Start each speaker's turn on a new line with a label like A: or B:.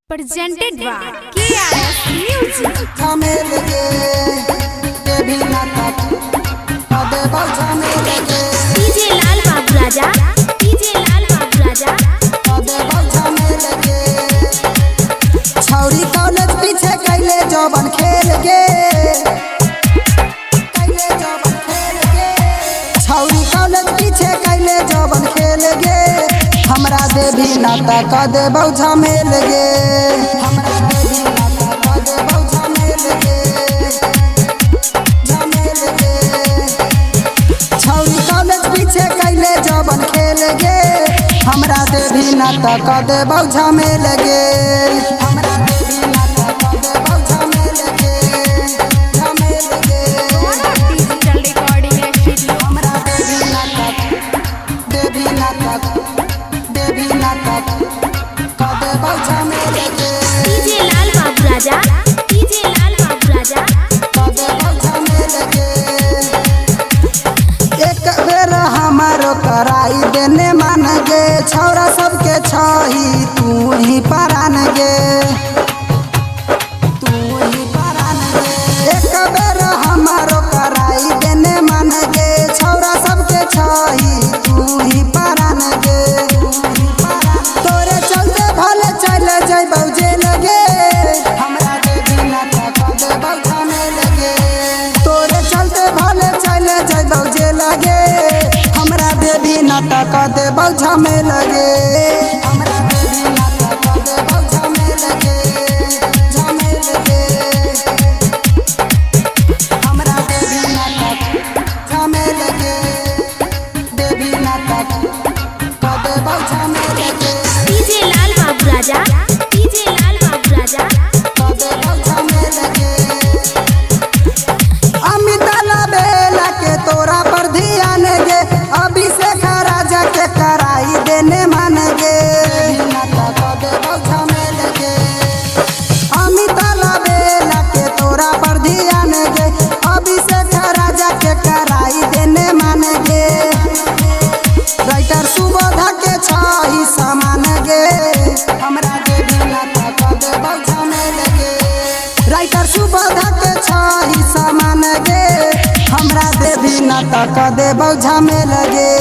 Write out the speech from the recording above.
A: presented by KRS Music. DJ लाल बाबू राजा, DJ लाल बाबू राजा।
B: छौरी कॉलेज पीछे कैले जवन खेल गे, छौरी कॉलेज पीछे कैले जवन खेल गे, हमरा देवी नाता क देबौ झमेल गे, हमरा देवी नाता क देबौ झमेल गे, झमेल गे। छौरी कॉलेज पीछे कैले जवन खेल गे, हमरा देवी नाता क देबौ झमेल गे, हमरा देवी नाता क देबौ झमेल गे, झमेल गे।
A: Digital recording studio.
B: हमरा देवी नाता क देबौ झमेल गे,
A: DJ लाल बाबू राजा, DJ लाल बाबू राजा।
B: क देबौ झमेल गे। एक बेर हमारो कराई देने मान गे, छौरा सबके छही तू ही परान गे, तू ही परान गे। एक बेर हमारो कराई देने मान गे, छौरा सबके छही तू ही परान गे, तोरे चलते भले चले जइबौ जेल गे, हमरा देवी नाता क देबौ झमेल गे, तोरे चलते भले चले जइबौ जेल गे, हमरा देवी नाता क देबौ झमेल गे, हमरा देवी नाता क देबौ झमेल गे, झमेल गे। हमरा देवी नाता झमेल गे, देवी नाता क देबौ झमेल गे,
A: DJ लाल बाबू राजा, DJ लाल बाबू राजा।
B: क देबौ झमेल गे। अमिताला बेला के तोरा पर ध्यान गे, अभिषेक राजा के कराई देने मान गे, नाता क देबौ झमेल गे। अमिताला बेला के तोरा पर ध्यान गे, अभिषेक राजा के कराई देने मान गे, राइटर सुबोधा के छही समान गे, हमरा देवी नाता क देबौ झमेल गे, राइटर सुबोधा के छही समान गे, हमरा देवी नाता क देबौ झमेल गे।